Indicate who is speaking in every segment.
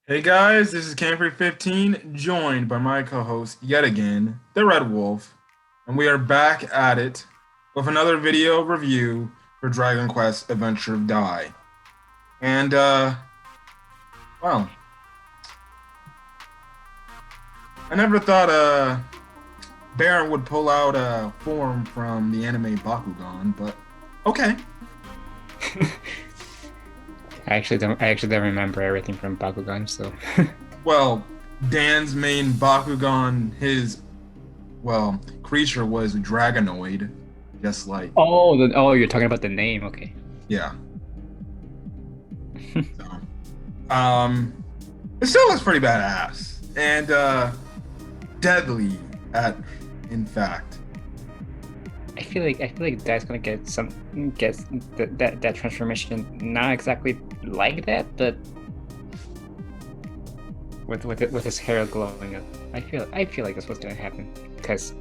Speaker 1: Hey guys, this is Camfrey15, joined by my co-host yet again, the Red Wolf, and we are back at it with another video review for Dragon Quest Adventure of Die. And well, I never thought Baran would pull out a form from the anime Bakugan, but okay.
Speaker 2: I actually don't remember everything from Bakugan, so
Speaker 1: Well, Dan's main Bakugan, his creature was Dragonoid, just like
Speaker 2: you're talking about the name, okay.
Speaker 1: yeah. So, it still looks pretty badass and deadly at in fact.
Speaker 2: I feel like that's gonna get that transformation not exactly like that, but with his hair glowing up. I feel like that's what's gonna happen because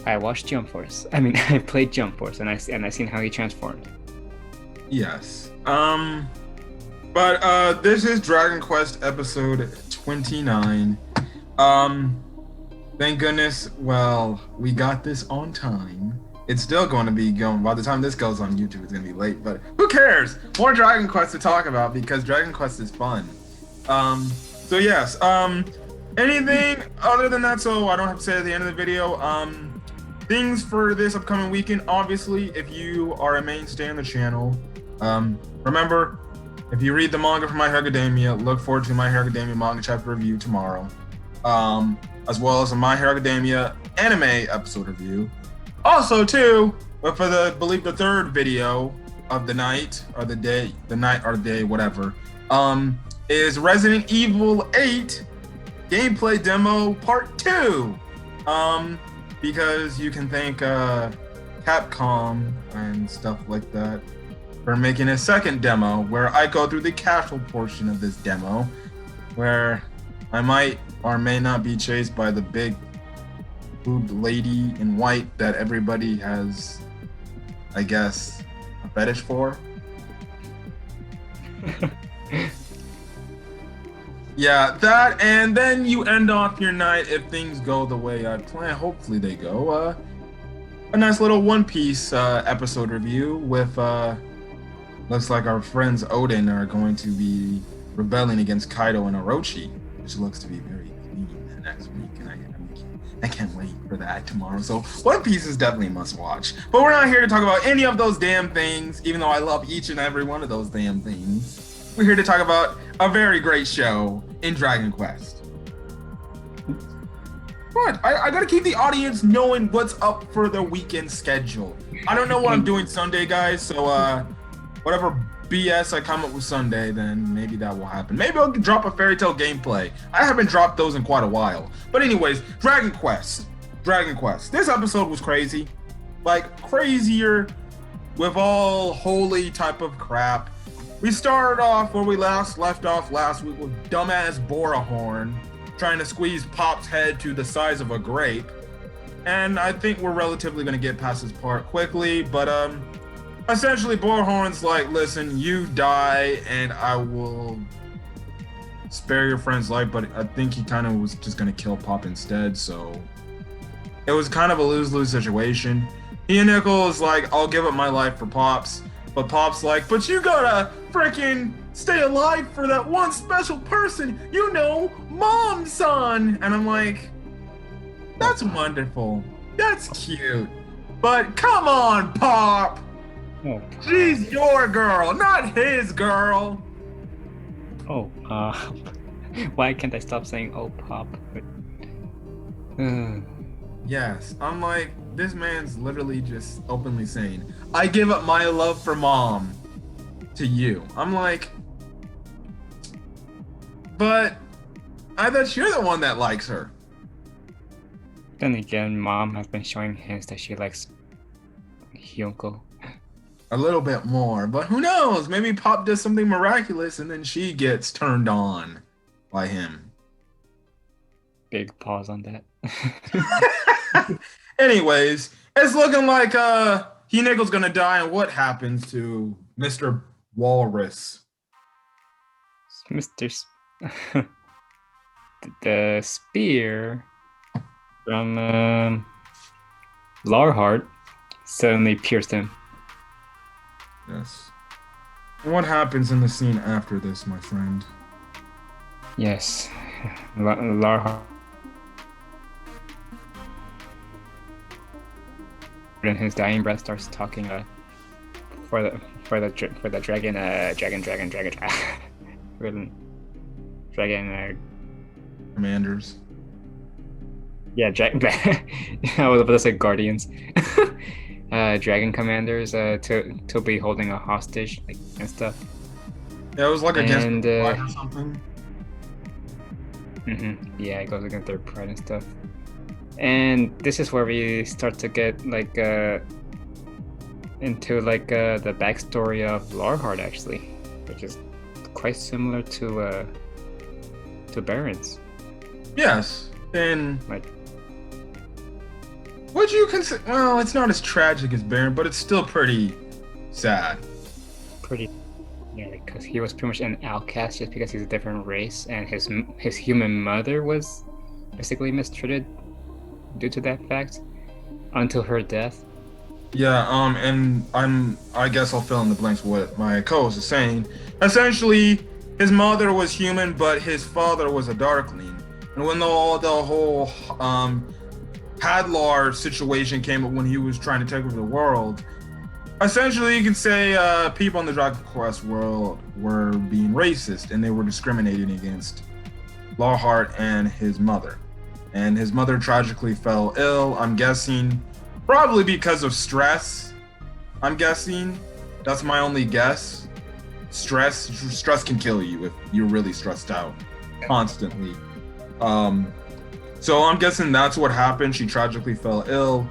Speaker 2: I watched Jump Force. I mean, I played Jump Force and I seen how he transformed.
Speaker 1: Yes. But this is Dragon Quest episode 29. Um Thank goodness, well, we got this on time. It's still going to be going, by the time this goes on YouTube, it's going to be late, but who cares? More Dragon Quest to talk about because Dragon Quest is fun. So yes, anything other than that, so I don't have to say at the end of the video, things for this upcoming weekend, obviously, if you are a mainstay on the channel, remember, if you read the manga from My Hero Academia, look forward to My Hero Academia manga chapter review tomorrow. As well as a My Hero Academia anime episode review. Also, too, but for the third video of the night or the day, whatever, is Resident Evil 8 gameplay demo part 2. Because you can thank Capcom and stuff like that for making a second demo where I go through the casual portion of this demo, where I might or may not be chased by the big boobed lady in white that everybody has, I guess, a fetish for. Yeah, that, and then you end off your night if things go the way I plan. Hopefully they go. A nice little One Piece episode review with looks like our friends Odin are going to be rebelling against Kaido and Orochi, which looks to be very clean next week, and I can't wait for that tomorrow. So One Piece is definitely a must watch. But we're not here to talk about any of those damn things, even though I love each and every one of those damn things. We're here to talk about a very great show in Dragon Quest. But I gotta keep the audience knowing what's up for the weekend schedule. I don't know what I'm doing Sunday, guys, so whatever BS I come up with Sunday, then maybe that will happen. Maybe I'll drop a Fairy Tail gameplay. I haven't dropped those in quite a while. But anyways, Dragon Quest. Dragon Quest. This episode was crazy. Like, crazier with all holy type of crap. We started off where we left off last week with dumbass Borahorn trying to squeeze Pop's head to the size of a grape. And I think we're relatively going to get past this part quickly, but essentially, Borhorn's like, listen, you die and I will spare your friend's life, but I think he kind of was just going to kill Pop instead, so it was kind of a lose-lose situation. He and Nickel is like, I'll give up my life for Pops, but Pop's like, but you gotta freaking stay alive for that one special person, you know, Mom, son! And I'm like, that's wonderful. That's cute. But come on, Pop!
Speaker 2: Oh,
Speaker 1: She's your girl, not his girl.
Speaker 2: oh, why can't I stop saying "oh pop"?
Speaker 1: Yes, I'm like, this man's literally just openly saying, I give up my love for Mom to you. I'm like, but I thought you're the one that likes her.
Speaker 2: Then again, Mom has been showing hints that she likes Hyunko.
Speaker 1: A little bit more, but who knows? Maybe Pop does something miraculous and then she gets turned on by him.
Speaker 2: Big pause on that.
Speaker 1: Anyways, it's looking like He-Nickel's gonna die, and what happens to Mr. Walrus?
Speaker 2: Mr. The spear from Larhart suddenly pierced him.
Speaker 1: Yes. And what happens in the scene after this, my friend?
Speaker 2: Yes, Larhart in his dying breath starts talking for the dragon dragon
Speaker 1: Commanders.
Speaker 2: yeah I was about to say guardians dragon commanders to be holding a hostage like and stuff.
Speaker 1: Yeah, it was like against
Speaker 2: And
Speaker 1: pride or something.
Speaker 2: yeah, it goes against their pride and stuff. And this is where we start to get like into like the backstory of Larhart actually, which is quite similar to Baron's.
Speaker 1: Yes, and
Speaker 2: Like,
Speaker 1: would you consider? Well, it's not as tragic as Baron, but it's still pretty sad.
Speaker 2: pretty yeah, because he was pretty much an outcast just because he's a different race, and his human mother was basically mistreated due to that fact until her death.
Speaker 1: Yeah, and I guess I'll fill in the blanks with what my co-host is saying. Essentially, his mother was human, but his father was a Darkling. And when the whole Hadlar situation came up when he was trying to take over the world, essentially you can say people in the Dragon Quest world were being racist and they were discriminating against Lawheart and his mother. And his mother tragically fell ill, I'm guessing probably because of stress. I'm guessing. That's my only guess. Stress can kill you if you're really stressed out constantly. So I'm guessing that's what happened. She tragically fell ill.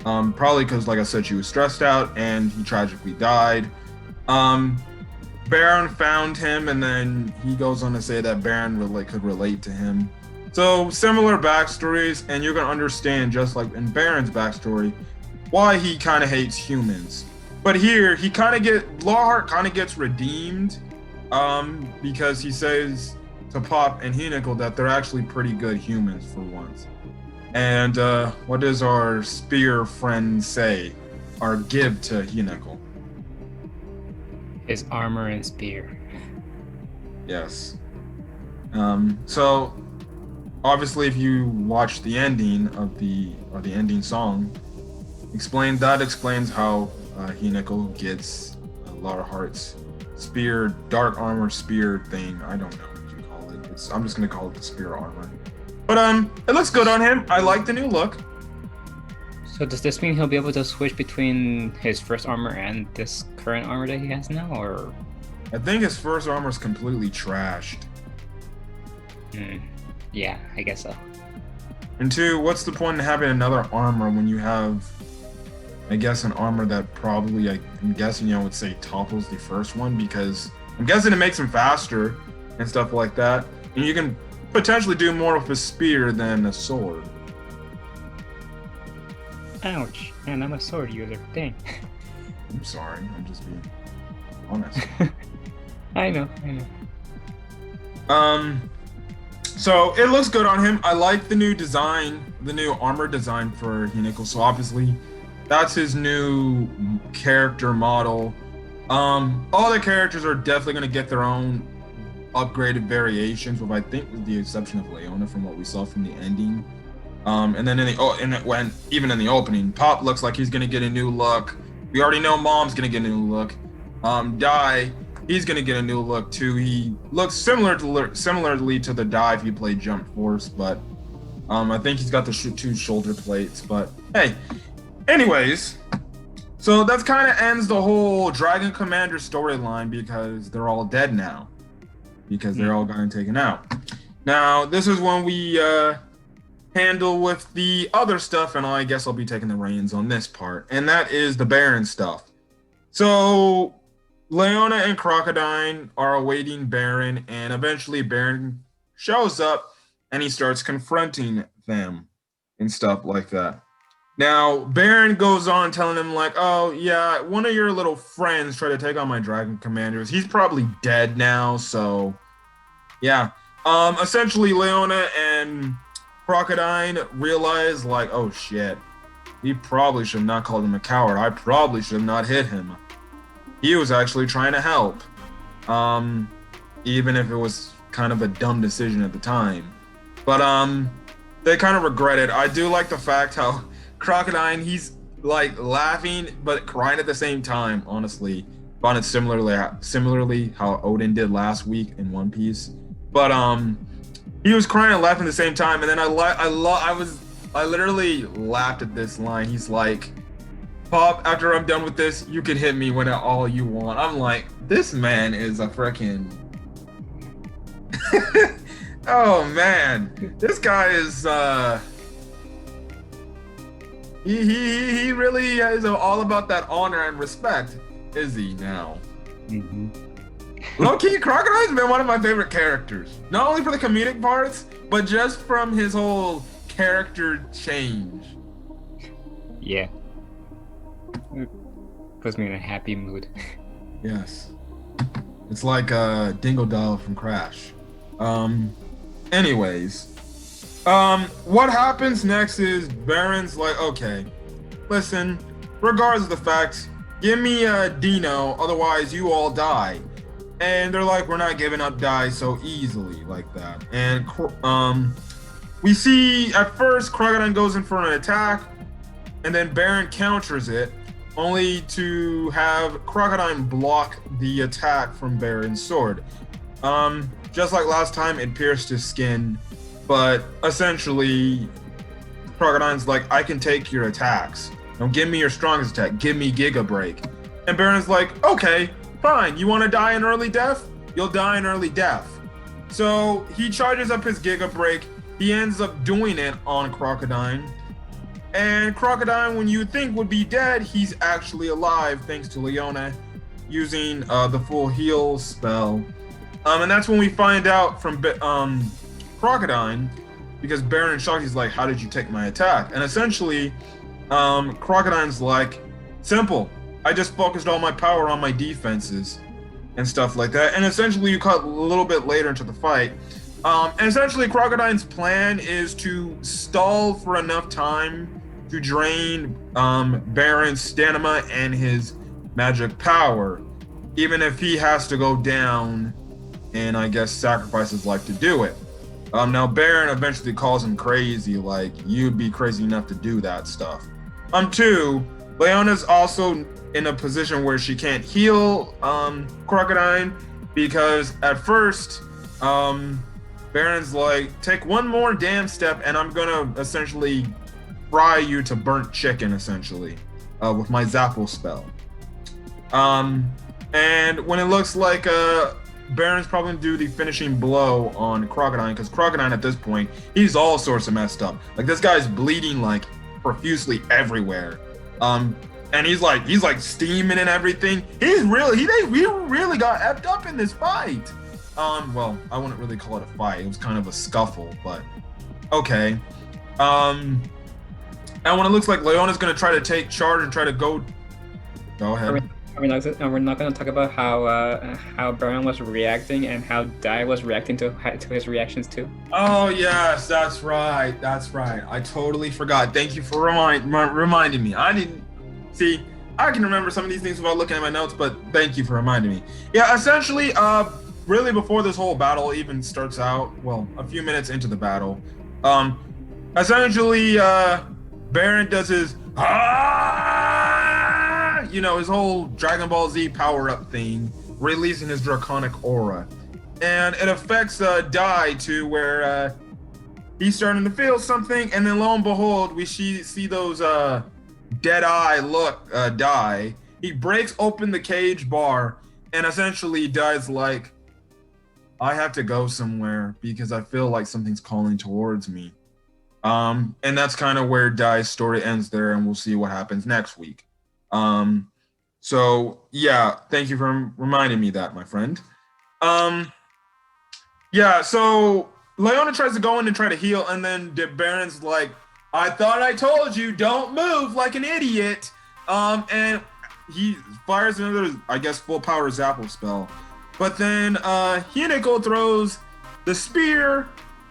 Speaker 1: Probably because, like I said, she was stressed out and he tragically died. Baron found him, and then he goes on to say that Baron could relate to him. So similar backstories, and you're gonna understand, just like in Baron's backstory, why he kind of hates humans. But here, Lawheart kind of gets redeemed, because he says to Pop and Hinical that they're actually pretty good humans for once. And what does our spear friend say? Or give to Hinical?
Speaker 2: His armor and spear.
Speaker 1: Yes. So obviously, if you watch the ending of the ending song, explains how Hinical gets Lawheart's spear, dark armor spear thing. I don't know what you call it. I'm just gonna call it the spear armor. But it looks good on him. I like the new look.
Speaker 2: So does this mean he'll be able to switch between his first armor and this current armor that he has now, or?
Speaker 1: I think his first armor is completely trashed.
Speaker 2: Yeah, I guess so.
Speaker 1: And two, what's the point in having another armor when you have, I guess, an armor that probably, I'm guessing, would say topples the first one, because I'm guessing it makes him faster and stuff like that. And you can potentially do more with a spear than a sword.
Speaker 2: Ouch, man, I'm a sword user. Dang.
Speaker 1: I'm sorry, I'm just being honest.
Speaker 2: I know.
Speaker 1: So it looks good on him. I like the new design, the new armor design for Hinical. So obviously, that's his new character model. All the characters are definitely going to get their own upgraded variations, with I think with the exception of Leona from what we saw from the ending. And then even in the opening, Pop looks like he's going to get a new look. We already know Mom's going to get a new look. Dai, he's going to get a new look too. He looks similarly to the Dai if you played Jump Force, but I think he's got the two shoulder plates. But hey, anyways, so that kind of ends the whole Dragon Commander storyline, because they're all dead now, because they're all gotten taken out. Now, this is when we handle with the other stuff, and I guess I'll be taking the reins on this part, and that is the Baron stuff. So Leona and Crocodile are awaiting Baron, and eventually Baron shows up and he starts confronting them and stuff like that. Now, Baron goes on telling him, like, oh, yeah, one of your little friends tried to take on my Dragon Commanders. He's probably dead now, so, yeah. Essentially, Leona and Crocodile realize, like, oh shit, we probably should have not called him a coward. I probably should have not hit him. He was actually trying to help. Even if it was kind of a dumb decision at the time. But they kind of regret it. I do like the fact how Crocodile, he's like laughing but crying at the same time, honestly. Found it similarly how Odin did last week in One Piece. But he was crying and laughing at the same time, and then I literally laughed at this line. He's like, Pop, after I'm done with this, you can hit me when all you want. I'm like, this man is a freaking oh man, this guy is he really is all about that honor and respect, is he now?
Speaker 2: Mm-hmm.
Speaker 1: Low-key, Crocodile's been one of my favorite characters. Not only for the comedic parts, but just from his whole character change.
Speaker 2: Yeah. Puts me in a happy mood.
Speaker 1: Yes. It's like Dingo Doll from Crash. Anyways. What happens next is Baron's like, okay, listen, regardless of the fact, give me Dino, otherwise you all die. And they're like, we're not giving up die so easily like that. And we see at first Crocodile goes in for an attack, and then Baron counters it, only to have Crocodile block the attack from Baron's sword. Just like last time, it pierced his skin, but essentially, Crocodile's like, I can take your attacks. Don't give me your strongest attack. Give me Giga Break. And Baron's like, okay, fine. You want to die an early death? You'll die an early death. So he charges up his Giga Break. He ends up doing it on Crocodile. And Crocodile, when you think would be dead, he's actually alive thanks to Leona using the full heal spell. And that's when we find out from Crocodile, because Baron and Shakti's like, how did you take my attack? And essentially, Crocodile's like, simple. I just focused all my power on my defenses and stuff like that. And essentially, you cut a little bit later into the fight. And essentially, Crocodile's plan is to stall for enough time to drain Baron's stamina and his magic power, even if he has to go down and I guess sacrifice his life to do it. Now Baron eventually calls him crazy, like, you'd be crazy enough to do that stuff. Two, Leona's also in a position where she can't heal Crocodile, because at first Baron's like, take one more damn step and I'm gonna essentially fry you to burnt chicken, essentially, with my Zapple spell. And when it looks like Baron's probably gonna do the finishing blow on Crocodile, because Crocodile at this point, he's all sorts of messed up. Like, this guy's bleeding like profusely everywhere. And he's like steaming and everything. We really got effed up in this fight. Well, I wouldn't really call it a fight. It was kind of a scuffle, but okay. And when it looks like Leona's gonna try to take charge and try to go ahead.
Speaker 2: We're not going to talk about how Baron was reacting and how Dai was reacting to his reactions too.
Speaker 1: Oh yes, that's right. I totally forgot. Thank you for reminding me. I didn't see. I can remember some of these things without looking at my notes, but thank you for reminding me. Yeah, essentially, really before this whole battle even starts out, well, a few minutes into the battle, essentially, Baron does his his whole Dragon Ball Z power-up thing, releasing his draconic aura. And it affects Dai to where he's starting to feel something, and then lo and behold, we see those dead eye look Dai. He breaks open the cage bar, and essentially Dai's like, I have to go somewhere because I feel like something's calling towards me. And that's kind of where Dai's story ends there, and we'll see what happens next week. So yeah, thank you for reminding me that, my friend. Yeah, so Leona tries to go in and try to heal, and then Baron's like, I thought I told you, don't move like an idiot. And he fires another, I guess, full power Zapple spell. But then Hineko throws the spear,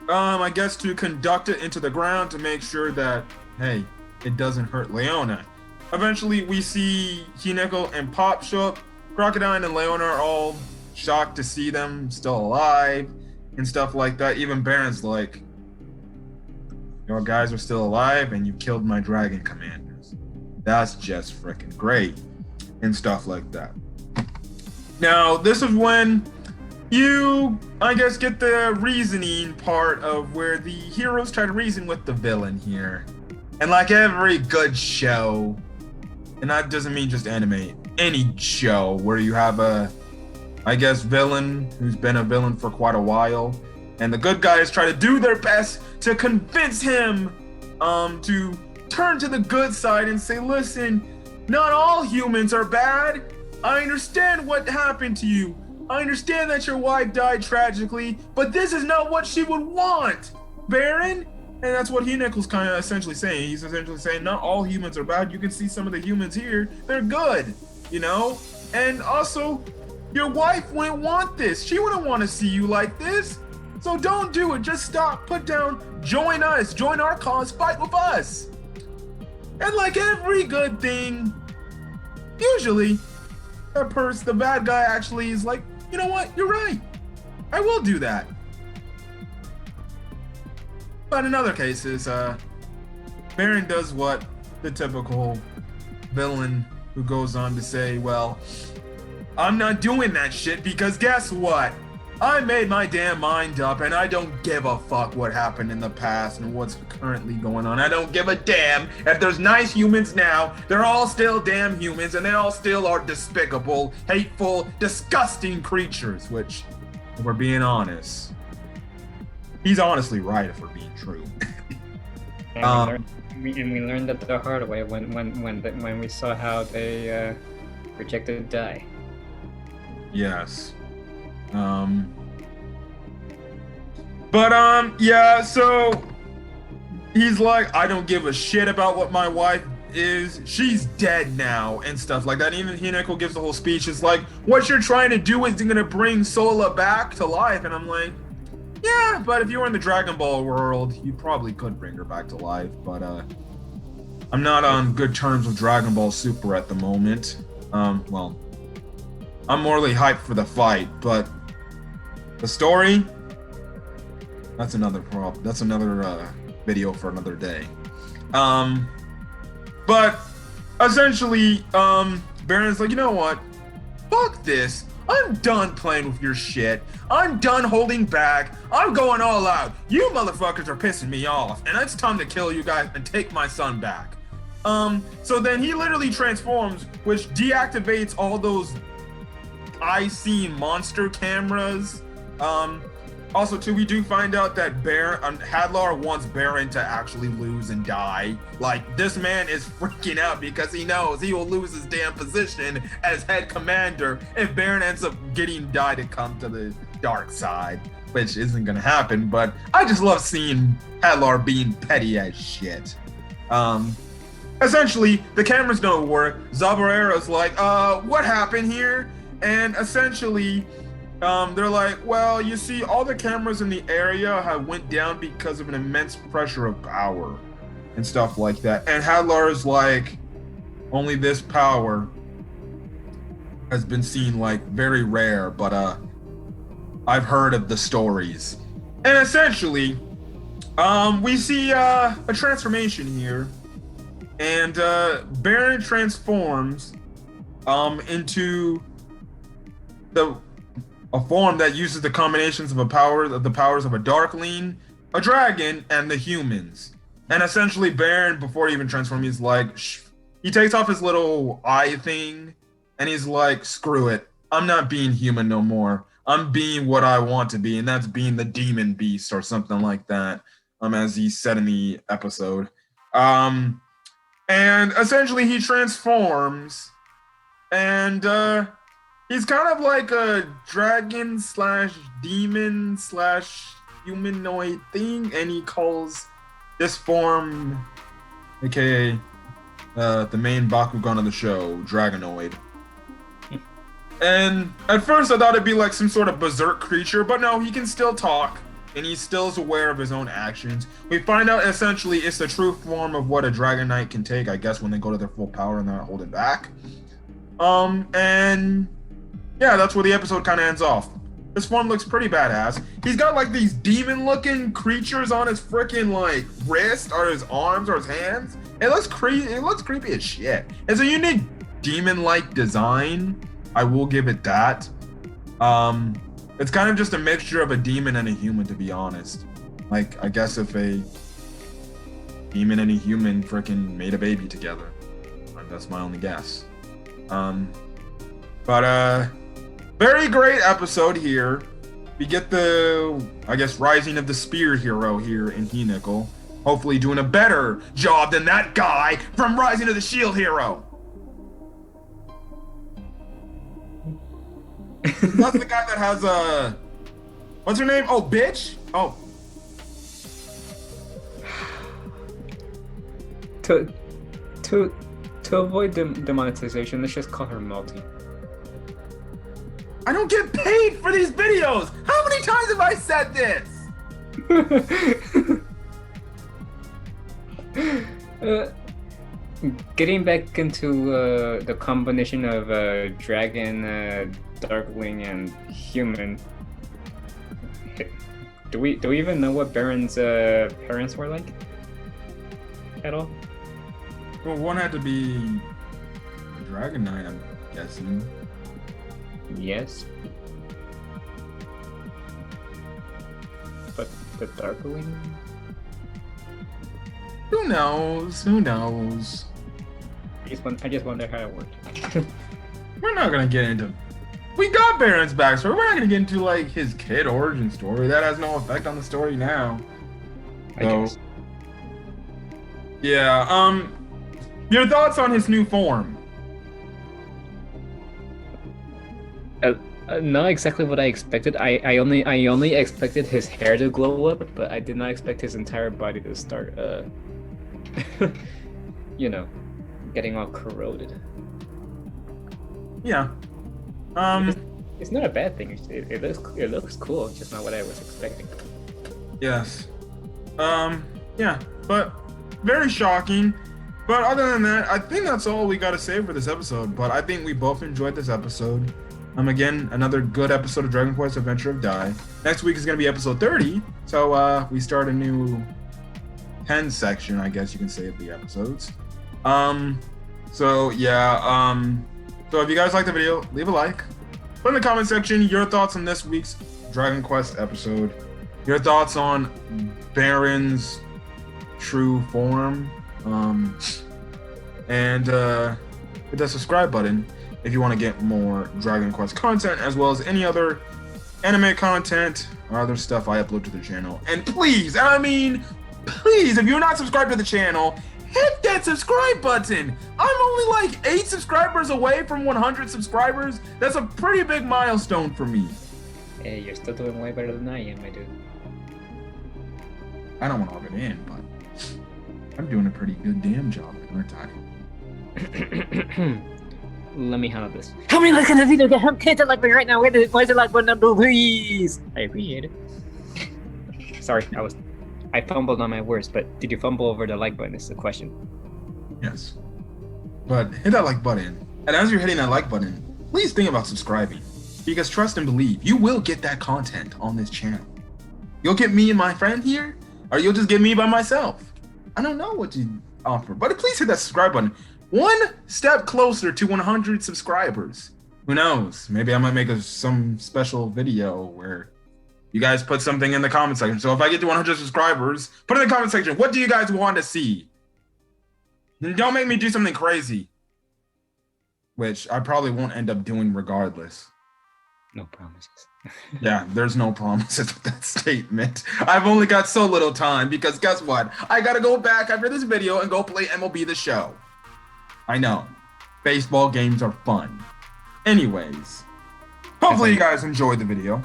Speaker 1: I guess to conduct it into the ground to make sure that, hey, it doesn't hurt Leona. Eventually, we see Hineko and Pop show up. Crocodile and Leona are all shocked to see them still alive and stuff like that. Even Baron's like, your guys are still alive and you killed my dragon commanders. That's just freaking great and stuff like that. Now, this is when you, I guess, get the reasoning part of where the heroes try to reason with the villain here. And like every good show, and that doesn't mean just anime, any show where you have a, I guess, villain who's been a villain for quite a while, and the good guys try to do their best to convince him to turn to the good side and say, listen, not all humans are bad. I understand what happened to you. I understand that your wife died tragically, but this is not what she would want, Baron. And that's what Hineko's kind of essentially saying. He's essentially saying not all humans are bad. You can see some of the humans here, they're good, you know? And also, your wife wouldn't want this. She wouldn't want to see you like this. So don't do it. Just stop, put down, join us, join our cause, fight with us. And like every good thing, usually the bad guy actually is like, you know what, you're right. I will do that. But in other cases, Baron does what the typical villain who goes on to say, well, I'm not doing that shit because guess what? I made my damn mind up and I don't give a fuck what happened in the past and what's currently going on. I don't give a damn if there's nice humans now. They're all still damn humans and they all still are despicable, hateful, disgusting creatures, which, if we're being honest, he's honestly right if we're being true.
Speaker 2: And we learned that the hard way when we saw how they rejected Dai.
Speaker 1: Yes. Yeah, so he's like, I don't give a shit about what my wife is. She's dead now and stuff like that. Even Hineko gives the whole speech. It's like, what you're trying to do is gonna bring Sola back to life. And I'm like, yeah, but if you were in the Dragon Ball world, you probably could bring her back to life. But I'm not on good terms with Dragon Ball Super at the moment. Well, I'm morally hyped for the fight, but the story, that's another problem. That's another video for another day. But essentially, Baron's like, you know what? Fuck this. I'm done playing with your shit. I'm done holding back. I'm going all out. You motherfuckers are pissing me off, and it's time to kill you guys and take my son back. So then he literally transforms, which deactivates all those I-Seen monster cameras. Also, too, we do find out that Hadlar wants Baron to actually lose and die. Like, this man is freaking out because he knows he will lose his damn position as head commander if Baron ends up getting Dai to come to the dark side, which isn't gonna happen, but I just love seeing Hadlar being petty as shit. Essentially, the cameras don't work. Zabarera's like, what happened here? And essentially, they're like, well, you see, all the cameras in the area have went down because of an immense pressure of power and stuff like that. And Hadlar's like, only this power has been seen, like, very rare, but I've heard of the stories. And essentially, we see a transformation here, and Baron transforms into a form that uses the combinations of the powers of a Darkling, a dragon, and the humans. And essentially, Baron, before he even transforms, he's like, he takes off his little eye thing, and he's like, screw it. I'm not being human no more. I'm being what I want to be, and that's being the demon beast or something like that, as he said in the episode. And essentially, he transforms, and he's kind of like a dragon / demon / humanoid thing, and he calls this form, aka the main Bakugan of the show, Dragonoid. And at first I thought it'd be like some sort of berserk creature, but no, he can still talk, and he still is aware of his own actions. We find out essentially it's the true form of what a Dragon Knight can take, I guess, when they go to their full power and they're not holding back. And yeah, that's where the episode kind of ends off. His form looks pretty badass. He's got like these demon-looking creatures on his freaking like wrist or his arms or his hands. It looks creepy. It looks creepy as shit. It's a unique demon-like design. I will give it that. It's kind of just a mixture of a demon and a human, to be honest. Like, I guess if a demon and a human freaking made a baby together. That's my only guess. Very great episode here. We get the, I guess, rising of the spear hero here in He-Nickel. Hopefully doing a better job than that guy from Rising of the Shield Hero. That's the guy that has what's her name? Oh, bitch? Oh.
Speaker 2: To avoid demonetization, let's just call her Multi.
Speaker 1: I don't get paid for these videos! How many times have I said this?
Speaker 2: Getting back into the combination of dragon, darkling, and human. Do we even know what Baron's parents were like? At all?
Speaker 1: Well, one had to be a Dragon Knight, I'm guessing.
Speaker 2: Yes. But the darkling?
Speaker 1: Who knows? Who knows?
Speaker 2: I just wonder how it worked.
Speaker 1: We're not gonna get into. We got Baron's backstory. We're not gonna get into like his kid origin story. That has no effect on the story now.
Speaker 2: I guess.
Speaker 1: Yeah. Your thoughts on his new form?
Speaker 2: Not exactly what I expected. I only expected his hair to glow up, but I did not expect his entire body to start you know, getting all corroded.
Speaker 1: Yeah.
Speaker 2: It's not a bad thing. It looks cool. It's just not what I was expecting.
Speaker 1: Yes. Yeah, but very shocking. But other than that, I think that's all we got to say for this episode. But I think we both enjoyed this episode. Again, another good episode of Dragon Quest Adventure of Dai. Next week is going to be episode 30. So we start a new 10 section, I guess you can say, of the episodes. So yeah, so if you guys like the video, leave a like. Put in the comment section your thoughts on this week's Dragon Quest episode. Your thoughts on Baron's true form. And hit that subscribe button if you want to get more Dragon Quest content, as well as any other anime content or other stuff I upload to the channel. And please, I mean, please, if you're not subscribed to the channel, hit that subscribe button. I'm only like 8 subscribers away from 100 subscribers. That's a pretty big milestone for me.
Speaker 2: Hey, you're still doing way better than I am, my dude.
Speaker 1: I don't want to rub it in, but I'm doing a pretty good damn job, aren't I?
Speaker 2: Let me handle this. How many likes on the video? Hit the like button right now. Why is the like button up, please? I appreciate it. Sorry, I fumbled on my words, but did you fumble over the like button is the question.
Speaker 1: Yes. But hit that like button. And as you're hitting that like button, please think about subscribing. Because trust and believe, you will get that content on this channel. You'll get me and my friend here, or you'll just get me by myself. I don't know what to offer, but please hit that subscribe button. One step closer to 100 subscribers. Who knows? Maybe I might make some special video where you guys put something in the comment section. So if I get to 100 subscribers, put in the comment section, what do you guys want to see? And don't make me do something crazy, which I probably won't end up doing regardless.
Speaker 2: No promises.
Speaker 1: Yeah, there's no promises with that statement. I've only got so little time because guess what? I gotta go back after this video and go play MLB The Show. I know. Baseball games are fun. Anyways, hopefully you guys enjoyed the video.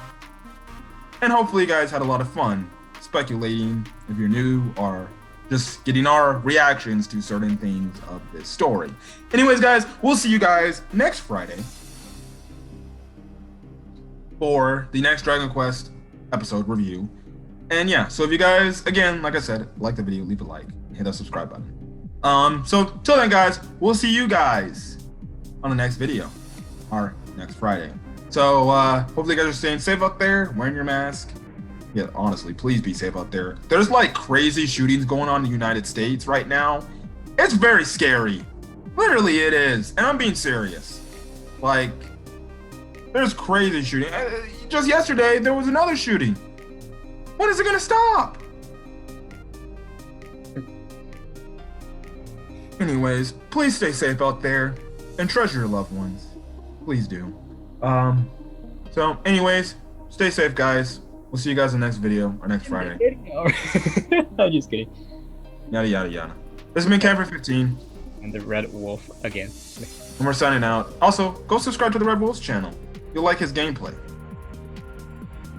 Speaker 1: And hopefully you guys had a lot of fun speculating if you're new or just getting our reactions to certain things of this story. Anyways, guys, we'll see you guys next Friday. for the next Dragon Quest episode review. And yeah, so if you guys, again, like I said, like the video, leave a like, hit that subscribe button. So till then, guys, we'll see you guys on the next video, or next Friday. So hopefully you guys are staying safe out there, wearing your mask. Yeah, honestly, please be safe out there. There's like crazy shootings going on in the United States right now. It's very scary. Literally, it is. And I'm being serious. Like, there's crazy shooting. Just yesterday, there was another shooting. When is it gonna stop? Anyways, please stay safe out there and treasure your loved ones. Please do. So anyways, stay safe, guys. We'll see you guys in the next video or next Friday.
Speaker 2: I'm just kidding.
Speaker 1: Yada yada yada. This has been Camper 15.
Speaker 2: And the Red Wolf again.
Speaker 1: And we're signing out. Also, go subscribe to the Red Wolf's channel. You'll like his gameplay.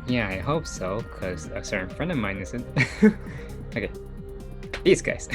Speaker 2: Yeah, I hope so, because a certain friend of mine isn't. Okay. Peace, guys.